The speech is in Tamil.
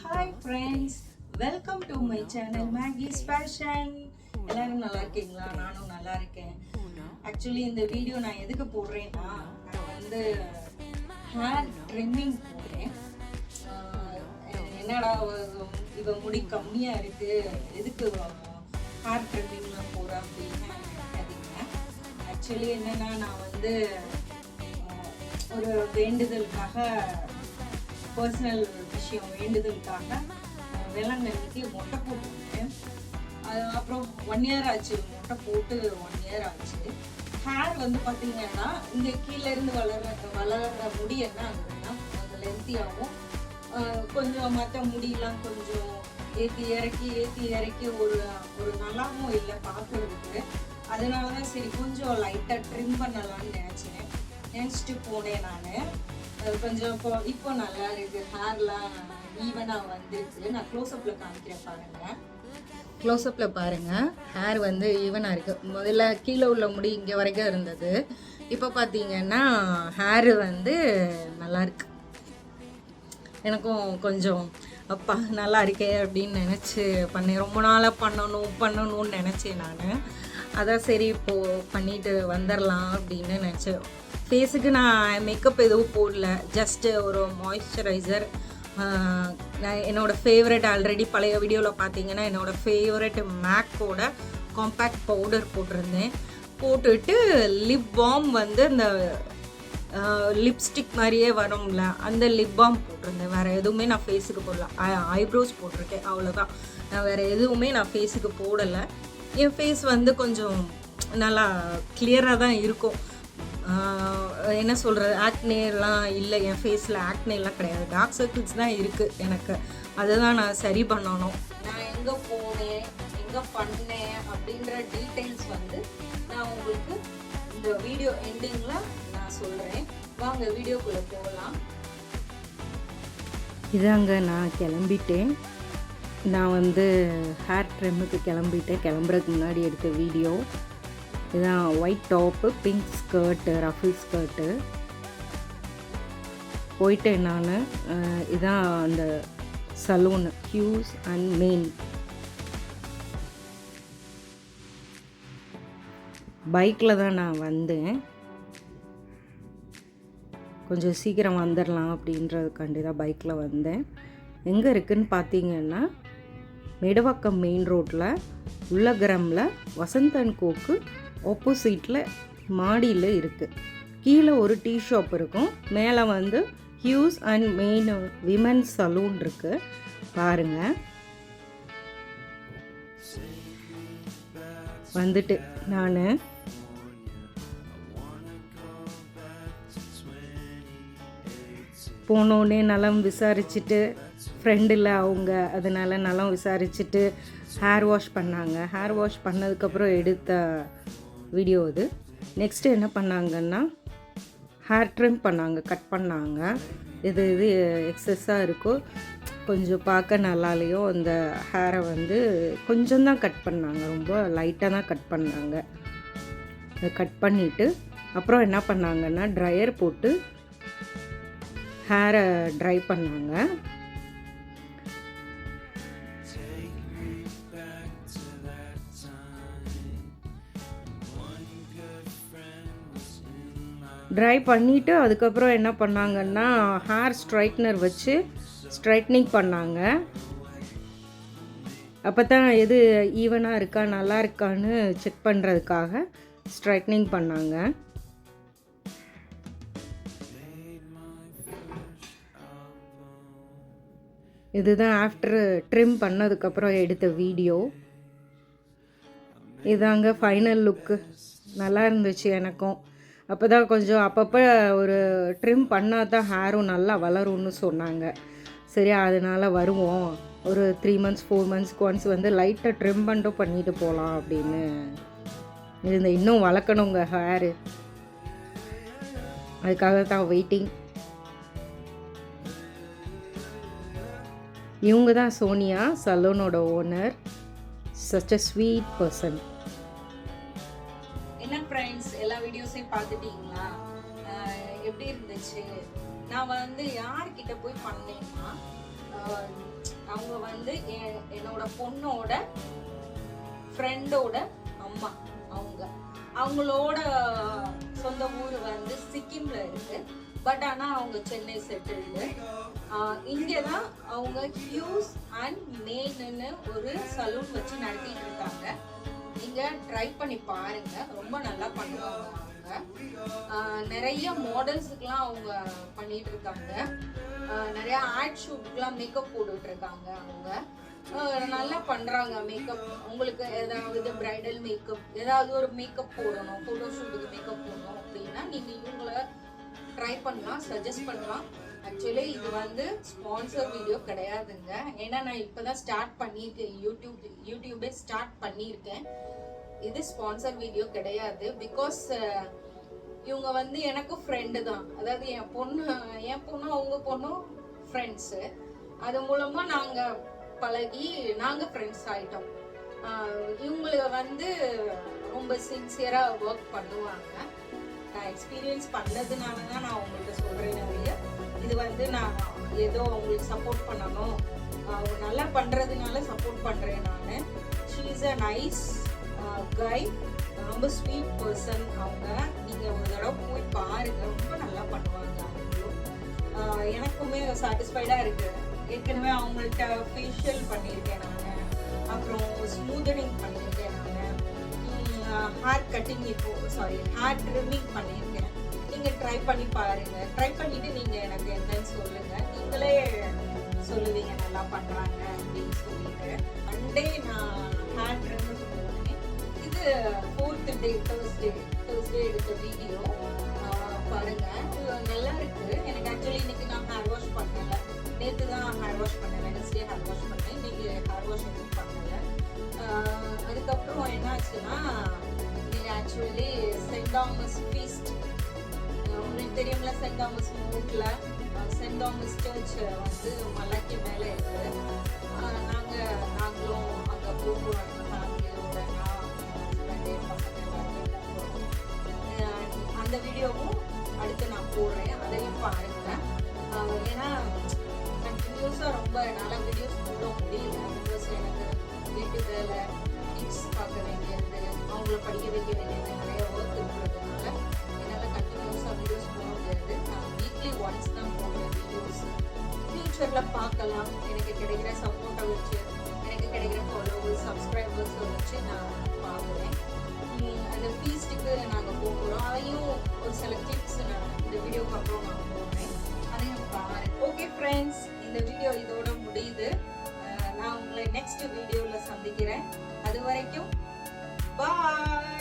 Hi friends, welcome to my channel Maggie's Fashion. எல்லாரும் நல்லா இருக்கீங்களா? நானும் நல்லா இருக்கேன். ஆக்சுவலி இந்த வீடியோ நான் எதுக்கு போடுறேன்னா, நான் வந்து ஹேர் ட்ரிம்மிங் போடுறேன். என்னடா இவ முடி கம்மியாக இருக்கு, எதுக்கு ஹேர் ட்ரிம்மிங்லாம் போகிறேன் அப்படின்னு நினைக்காதீங்க. ஆக்சுவலி என்னென்னா, நான் வந்து ஒரு வேண்டுதலுக்காக, பர்சனல் விஷயம் வேண்டுதலுக்காக வேளாங்கண்ணிக்கு மொட்டை போட்டுருக்கேன். அது அப்புறம் 1 year ஆச்சு, மொட்டை போட்டு 1 year ஆச்சு. ஹேர் வந்து பார்த்தீங்கன்னா இங்கே கீழேருந்து வளர்கிற முடி என்ன ஆகுதுன்னா அது லென்த்தியாகவும், கொஞ்சம் மற்ற முடியெல்லாம் கொஞ்சம் ஏற்றி இறக்கி ஒரு நல்லாவும் இல்லை பார்க்குறதுக்கு. அதனால தான் சரி கொஞ்சம் லைட்டாக ட்ரிம் பண்ணலான்னு நினச்சிட்டு போனேன். நான் கொஞ்சம் இப்போ நல்லா இருக்கு, ஹேர்லாம் ஈவனாக வந்துருக்கு. நான் க்ளோஸ்அப்பில் காமிக்கிறேன் பாருங்கள். க்ளோஸ்அப்பில் பாருங்கள், ஹேர் வந்து ஈவனாக இருக்குது. முதல்ல கீழே உள்ள முடி இங்கே வரைக்கும் இருந்தது, இப்போ பார்த்தீங்கன்னா ஹேர் வந்து நல்லாயிருக்கு. எனக்கும் கொஞ்சம் அப்பா நல்லா இருக்கே அப்படின்னு நினச்சி பண்ணேன். ரொம்ப நாளாக பண்ணணும்னு நினச்சேன் நான். அதான் சரி இப்போது பண்ணிட்டு வந்துடலாம் அப்படின்னு நினச்சேன். ஃபேஸுக்கு நான் மேக்கப் எதுவும் போடல, ஜஸ்ட்டு ஒரு மாய்ஸ்சரைசர். நான் என்னோடய ஃபேவரட், ஆல்ரெடி பழைய வீடியோவில் பார்த்தீங்கன்னா என்னோடய ஃபேவரட் மேக்கோட காம்பேக்ட் பவுடர் போட்டிருந்தேன். போட்டுட்டு லிப் பாம் வந்து இந்த லிப்ஸ்டிக் மாதிரியே வரும்ல, அந்த லிப் பாம் போட்டிருந்தேன். வேறு எதுவுமே நான் ஃபேஸுக்கு போடல. ஐப்ரோஸ் போட்டிருக்கேன், அவ்வளோதான். நான் வேறு எதுவுமே நான் ஃபேஸுக்கு போடலை. என் ஃபேஸ் வந்து கொஞ்சம் நல்லா கிளியராக தான் இருக்கும். என்ன சொல்கிறது, ஆக்னேலாம் இல்லை, என் ஃபேஸில் ஆக்னேலாம் கிடையாது. டார்க் சர்க்கிள்ஸ் தான் இருக்குது எனக்கு. அதை தான் நான் சரி பண்ணணும். நான் எங்கே போனேன், எங்கே பண்ணேன் அப்படின்ற டீட்டெயில்ஸ் வந்து நான் உங்களுக்கு இந்த வீடியோ எண்டிங்கில் நான் சொல்கிறேன். வாங்க வீடியோக்குள்ளே போகலாம். இதாங்க நான் கிளம்பிட்டேன். நான் வந்து ஹேர் ட்ரிம்முக்கு கிளம்புறதுக்கு முன்னாடி எடுத்த வீடியோ இதுதான். White top, pink skirt, ruffle skirt போயிட்டேன் நான். இதான் அந்த சலூன், ஹியூஸ் அண்ட் மெயின். பைக்கில் தான் நான் வந்தேன். கொஞ்சம் சீக்கிரம் வந்துடலாம் அப்படின்றதுக்காண்டி தான் பைக்கில் வந்தேன். எங்கே இருக்குதுன்னு பார்த்தீங்கன்னா மெடவாக்கம் மெயின் ரோட்டில் உள்ளகிரமில் வசந்தன் கோக்கு ஆப்போசிட்டில் மாடியில் இருக்குது. கீழே ஒரு டீ ஷாப் இருக்கும், மேலே வந்து ஹியூஸ் அண்ட் மெயின் விமன்ஸ் சலூன் இருக்குது. பாருங்கள், வந்துட்டு நான் போனோடனே நலம் விசாரிச்சுட்டு, ஃப்ரெண்டில் அவங்க, அதனால் நலம் விசாரிச்சுட்டு ஹேர் வாஷ் பண்ணாங்க. ஹேர் வாஷ் பண்ணதுக்கப்புறம் எடுத்த வீடியோ இது. நெக்ஸ்ட்டு என்ன பண்ணாங்கன்னா ஹேர் ட்ரிம் பண்ணாங்க, கட் பண்ணாங்க. இது எக்ஸஸாக இருக்கும், கொஞ்சம் பார்க்க நல்லாலையோ அந்த ஹேரை வந்து கொஞ்சம் தான் கட் பண்ணாங்க, ரொம்ப லைட்டாக தான் கட் பண்ணாங்க. அதை கட் பண்ணிவிட்டு அப்புறம் என்ன பண்ணாங்கன்னா ட்ரையர் போட்டு ஹேரை ட்ரை பண்ணாங்க. ட்ரை பண்ணிவிட்டு அதுக்கப்புறம் என்ன பண்ணாங்கன்னா ஹேர் ஸ்ட்ரைட்னர் வச்சு ஸ்ட்ரைட்னிங் பண்ணாங்க. அப்போ தான் எது ஈவனாக இருக்கா, நல்லா இருக்கான்னு செக் பண்ணுறதுக்காக ஸ்ட்ரைட்னிங் பண்ணாங்க. இதுதான் ஆஃப்டர் ட்ரிம் பண்ணதுக்கப்புறம் எடுத்த வீடியோ. இதாங்க ஃபைனல் லுக்கு. நல்லா இருந்துச்சு எனக்கும். அப்போ தான் கொஞ்சம் அப்பப்போ ஒரு ட்ரிம் பண்ணால் தான் ஹேரும் நல்லா வளரும்னு சொன்னாங்க. சரி, அதனால் வருவோம், ஒரு 3 months 4 monthsக்கு ஒன்ஸ் வந்து லைட்டாக ட்ரிம் பண்ணிட்டு போகலாம் அப்படின்னு இருந்தேன். இன்னும் வளர்க்கணுங்க ஹேரு, அதுக்காக தான் வெயிட்டிங். இவங்க தான் சோனியா, சலூனோட owner. Such a sweet person. என்ன ஃப்ரெண்ட்ஸ், எல்லா வீடியோஸையும் பார்த்துட்டீங்களா? எப்படி இருந்துச்சு? நான் வந்து யார்கிட்ட போய் பண்ணேன்னா அவங்க வந்து என்னோட பொண்ணோட ஃப்ரெண்டோட அம்மா. அவங்களோட சொந்த ஊர் வந்து சிக்கிம்ல இருக்கு. பட் ஆனால் அவங்க சென்னை செட்டில்டு. இங்கே தான் அவங்க ஹியூஸ் அண்ட் மேன்னு ஒரு சலூன் வச்சு நடத்திட்டு இருக்காங்க. நீங்கள் ட்ரை பண்ணி பாருங்க, ரொம்ப நல்லா பண்ணுவாங்க. அவங்க நிறைய மாடல்ஸுக்கெலாம் அவங்க பண்ணிட்டு இருக்காங்க. நிறைய ஆட் ஷூட்டுக்கெலாம் மேக்கப் போட்டுட்டு இருக்காங்க. அவங்க நல்லா பண்ணுறாங்க மேக்கப். உங்களுக்கு ஏதாவது பிரைடல் மேக்கப், ஏதாவது ஒரு மேக்கப் போடணும், ஃபோட்டோ ஷூட்டுக்கு மேக்கப் போடணும் அப்படின்னா நீங்கள் இவங்களை ட்ரை பண்ணலாம், சஜஸ்ட் பண்ணலாம். ஆக்சுவலி இது வந்து ஸ்பான்சர் வீடியோ கிடையாதுங்க. ஏன்னா நான் இப்போ தான் ஸ்டார்ட் பண்ணியிருக்கேன், யூடியூபே ஸ்டார்ட் பண்ணியிருக்கேன். இது ஸ்பான்சர் வீடியோ கிடையாது. பிகாஸ் இவங்க வந்து எனக்கும் ஃப்ரெண்டு தான். அதாவது என் பொண்ணும் அவங்க பொண்ணும் ஃப்ரெண்ட்ஸு. அது மூலமாக நாங்கள் பழகி நாங்கள் ஃப்ரெண்ட்ஸ் ஆகிட்டோம். இவங்களுக்கு வந்து ரொம்ப சின்சியராக ஒர்க் பண்ணுவாங்க. நான் எக்ஸ்பீரியன்ஸ் பண்ணதுனால தான் நான் உங்கள்கிட்ட சொல்கிறேன். நிறைய இது வந்து நான் ஏதோ அவங்களுக்கு சப்போர்ட் பண்ணணும், அவங்க நல்லா பண்ணுறதுனால சப்போர்ட் பண்ணுறேன் நான். She is a nice guy, ரொம்ப ஸ்வீட் பர்சன் அவங்க. நீங்கள் ஒரு தடவை போய் பாருங்கள், ரொம்ப நல்லா பண்ணுவாங்க அவங்களும். எனக்குமே சாட்டிஸ்ஃபைடாக இருக்குது. ஏற்கனவே அவங்கள்ட்ட ஃபேஷியல் பண்ணியிருக்கேன் நான், அப்புறம் ஸ்மூதனிங் பண்ணியிருக்கேன் நான், ஹேர் கட்டிங் ஹேர் ட்ரிம்மிங் பண்ணியிருக்கேன். நீங்கள் ட்ரை பண்ணி பாருங்கள். ட்ரை பண்ணிவிட்டு நீங்கள் எனக்கு என்னன்னு சொல்லுங்கள். நீங்களே சொல்லுவீங்க நல்லா பண்ணுறாங்க அப்படின்னு சொல்லிட்டு. மண்டே நான் ஹேர் ட்ரிம்முக்கு போனேன். இது 4th டே தேர்ஸ்டே எடுத்த வீடியோ பாருங்கள். நல்லா இருக்குது. எனக்கு ஆக்சுவலி இன்னைக்கு நான் ஹேர் வாஷ் பண்ணலை. நேற்று தான் ஹேர் வாஷ் பண்ணேன், வெனஸ்டே ஹேர் வாஷ் பண்ணேன். இன்னைக்கு ஹேர் வாஷ் எதுவும் பண்ணலை. அதுக்கப்புறம் என்ன ஆச்சுன்னா, ஆக்சுவலி சென்ட் தாமஸ் ஃபீஸ்ட் உங்களுக்கு தெரியும்ல, சென்ட் தாமஸ் மவுண்ட்ல சென்ட் தாமஸ் சர்ச் வந்து மலைக்கு மேலே இருக்குது. நாங்களும் அங்கே போகிறோம் ஃபேமிலியோட. அந்த வீடியோவும் அடுத்து நான் போடுறேன், அதையும் பாருங்கள். ஏன்னா கண்டினியூஸாக ரொம்ப நல்லா வீடியோஸ் போட முடியல. பிகாஸ் எனக்கு வீட்டு வேலை, கிட்ஸ் பார்க்க வேண்டியது, அவங்கள படிக்க வைக்க வேண்டியது, நிறைய ஒர்க் இருக்கிறதுனால என்னால் கண்டினியூஸாக வீடியோஸ் போட முடியாது. நான் வீக்லி ஒன்ஸ் தான் போடுறேன் வீடியோஸ். ஃப்யூச்சரில் பார்க்கலாம். எனக்கு கிடைக்கிற சப்போர்ட்டை வச்சு, எனக்கு கிடைக்கிற ஃபாலோவர்ஸ், சப்ஸ்கிரைபர்ஸை வச்சு நான் பார்க்குறேன். அந்த ஃபீஸ்ட்டுக்கு நாங்கள் போகிறோம். அதையும் ஒரு சில கிளிப்ஸ் நான் இந்த வீடியோக்கு அப்புறம் நான் போடுறேன், அதையும் பாருங்க. ஓகே ஃப்ரெண்ட்ஸ், இந்த வீடியோ இதோட முடியுது. நான் உங்களை நெக்ஸ்ட் வீடியோவில் சந்திக்கிறேன். அது வரைக்கும் பாய்.